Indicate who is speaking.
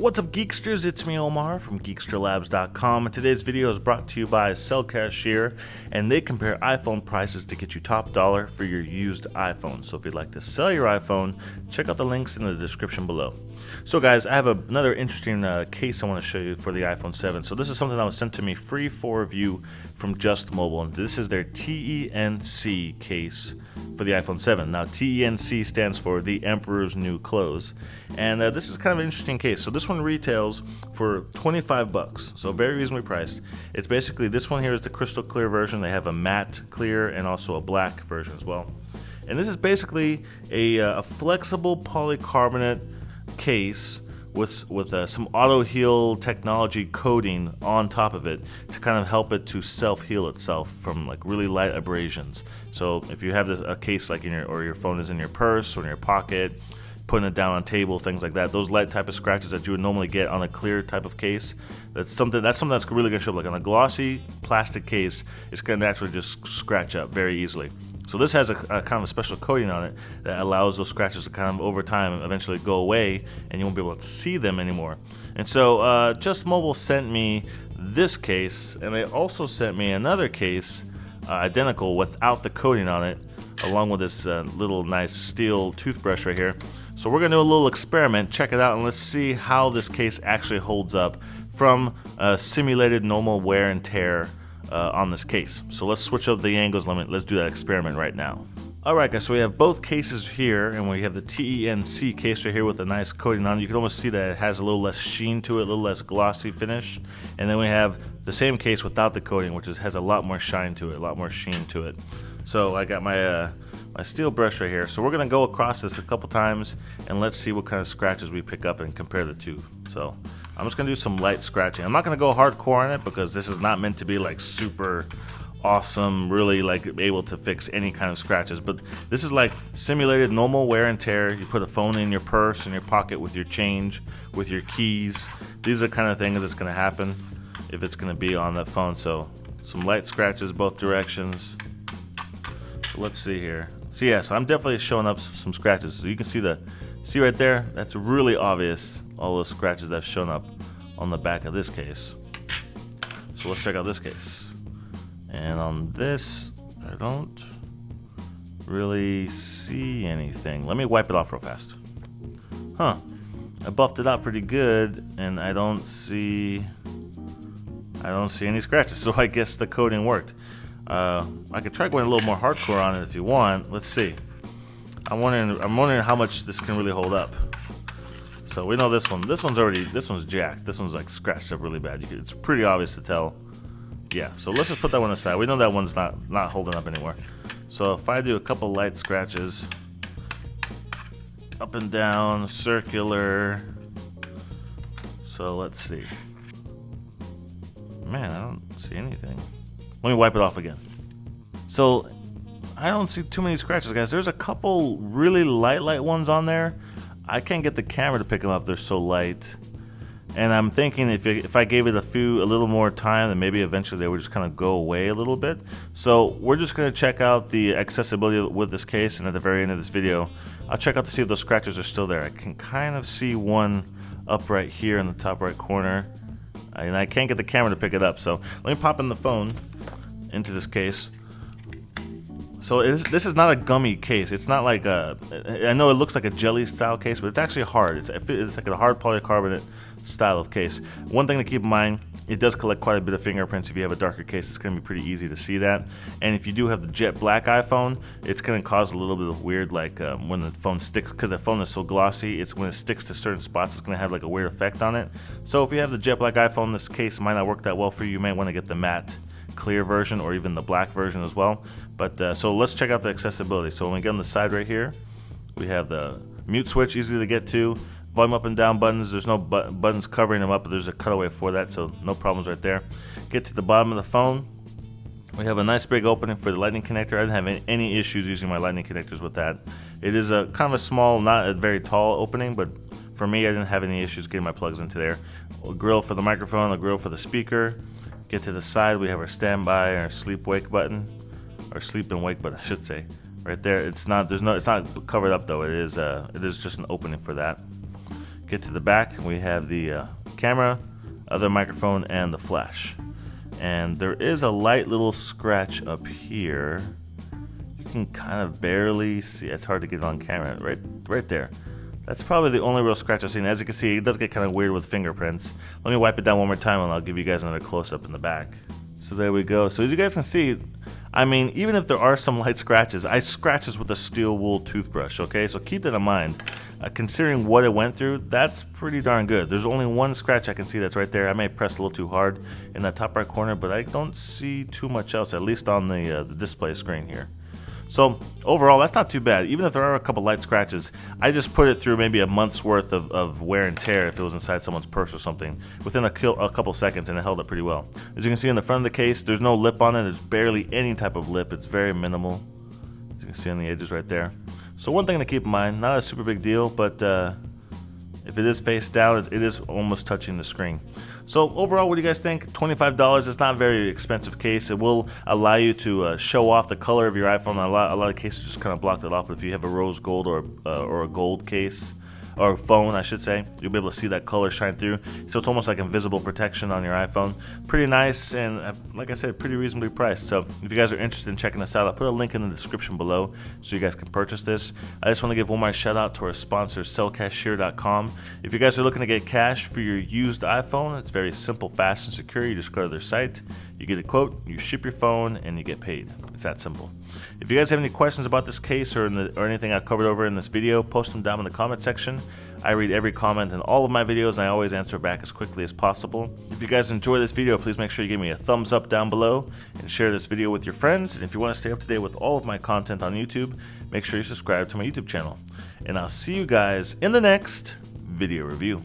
Speaker 1: What's up, Geeksters? It's me, Omar, from geeksterlabs.com, and today's video is brought to you by Cell Cashier, and they compare iPhone prices to get you top dollar for your used iPhone. So if you'd like to sell your iPhone, check out the links in the description below. So guys, I have another interesting case I want to show you for the iPhone 7. So this is something that was sent to me free for review from Just Mobile, and this is their TENC case for the iPhone 7. Now, TENC stands for the Emperor's New Clothes, and this is kind of an interesting case. So this one retails for 25 bucks, so very reasonably priced. It's basically, this one here is the crystal clear version. They have a matte clear and also a black version as well. And this is basically a flexible polycarbonate case with some auto heal technology coating on top of it to kind of help it to self heal itself from like really light abrasions. So if you have a case like your phone is in your purse or in your pocket, putting it down on tables, things like that, those light type of scratches that you would normally get on a clear type of case, that's something that's really going to show up. Like on a glossy plastic case, it's going to naturally just scratch up very easily. So this has a kind of a special coating on it that allows those scratches to kind of over time eventually go away, and you won't be able to see them anymore. And so Just Mobile sent me this case, and they also sent me another case identical without the coating on it, along with this little nice steel toothbrush right here. So we're gonna do a little experiment, check it out, and let's see how this case actually holds up from simulated normal wear and tear on this case. So let's switch up the angles. Let's do that experiment right now. Alright guys, so we have both cases here, and we have the TENC case right here with a nice coating on it. You can almost see that it has a little less sheen to it, a little less glossy finish. And then we have the same case without the coating, which has a lot more shine to it, a lot more sheen to it. So I got my steel brush right here. So we're going to go across this a couple times, and let's see what kind of scratches we pick up and compare the two. So I'm just going to do some light scratching. I'm not going to go hardcore on it because this is not meant to be like super awesome, really like able to fix any kind of scratches, but this is like simulated normal wear and tear. You put a phone in your purse, in your pocket, with your change, with your keys. These are the kind of things that's going to happen if it's going to be on that phone. So some light scratches both directions. So let's see here. So yeah, so I'm definitely showing up some scratches. So you can see right there, that's really obvious, all those scratches that have shown up on the back of this case. So let's check out this case. And on this, I don't really see anything. Let me wipe it off real fast. I buffed it out pretty good, and I don't see any scratches. So I guess the coating worked. I could try going a little more hardcore on it if you want. Let's see. I'm wondering how much this can really hold up. So we know this one. This one's jacked. This one's like scratched up really bad. It's pretty obvious to tell. Yeah, so let's just put that one aside. We know that one's not holding up anymore. So if I do a couple light scratches, up and down, circular. So let's see. Man, I don't see anything. Let me wipe it off again. So I don't see too many scratches, guys. There's a couple really light ones on there. I can't get the camera to pick them up. They're so light. And I'm thinking if I gave it a little more time, then maybe eventually they would just kind of go away a little bit. So we're just going to check out the accessibility with this case, and at the very end of this video, I'll check out to see if those scratches are still there. I can kind of see one up right here in the top right corner, and I can't get the camera to pick it up. So let me pop in the phone into this case. So this is not a gummy case. It's not like I know it looks like a jelly style case, but it's actually hard. It's like a hard polycarbonate style of case. One thing to keep in mind, it does collect quite a bit of fingerprints. If you have a darker case, it's going to be pretty easy to see that. And if you do have the jet black iPhone, it's going to cause a little bit of weird, like when the phone sticks, because the phone is so glossy, it's when it sticks to certain spots, it's going to have like a weird effect on it. So if you have the jet black iPhone, this case might not work that well for you. You might want to get the matte clear version or even the black version as well. But so let's check out the accessibility. So when we get on the side right here, we have the mute switch, easy to get to. Volume up and down buttons. There's no buttons covering them up, but there's a cutaway for that, so no problems right there. Get to the bottom of the phone. We have a nice big opening for the lightning connector. I didn't have any issues using my lightning connectors with that. It is a kind of a small, not a very tall opening, but for me, I didn't have any issues getting my plugs into there. A grill for the microphone, a grill for the speaker. Get to the side, we have our standby, our sleep wake button, or sleep and wake button, I should say. Right there, it's not covered up though. It is just an opening for that. get to the back, we have the camera, other microphone, and the flash. And there is a light little scratch up here. You can kind of barely see. It's hard to get it on camera. Right there. That's probably the only real scratch I've seen. As you can see, it does get kind of weird with fingerprints. Let me wipe it down one more time and I'll give you guys another close-up in the back. So there we go. So as you guys can see, I mean, even if there are some light scratches, I scratch this with a steel wool toothbrush, okay? So keep that in mind. Considering what it went through, that's pretty darn good. There's only one scratch I can see that's right there. I may have pressed a little too hard in that top right corner, but I don't see too much else, at least on the display screen here. So overall, that's not too bad. Even if there are a couple light scratches, I just put it through maybe a month's worth of wear and tear if it was inside someone's purse or something within a couple seconds, and it held up pretty well. As you can see in the front of the case, there's no lip on it. There's barely any type of lip. It's very minimal. As you can see on the edges right there. So one thing to keep in mind, not a super big deal, but if it is face down, it is almost touching the screen. So overall, what do you guys think? $25 is not a very expensive case. It will allow you to show off the color of your iPhone. A lot of cases just kind of block that off, but if you have a rose gold or a gold case, or phone I should say, you'll be able to see that color shine through. So it's almost like invisible protection on your iPhone. Pretty nice, and like I said, pretty reasonably priced. So if you guys are interested in checking this out, I'll put a link in the description below so you guys can purchase this. I just want to give Omar a shout out to our sponsor, SrJaZk. If you guys are looking to get cash for your used iPhone, it's very simple, fast, and secure. You just go to their site, you get a quote, you ship your phone, and you get paid. It's that simple. If you guys have any questions about this case or anything I've covered over in this video, post them down in the comment section. I read every comment in all of my videos, and I always answer back as quickly as possible. If you guys enjoy this video, please make sure you give me a thumbs up down below and share this video with your friends. And if you want to stay up to date with all of my content on YouTube, make sure you subscribe to my YouTube channel. And I'll see you guys in the next video review.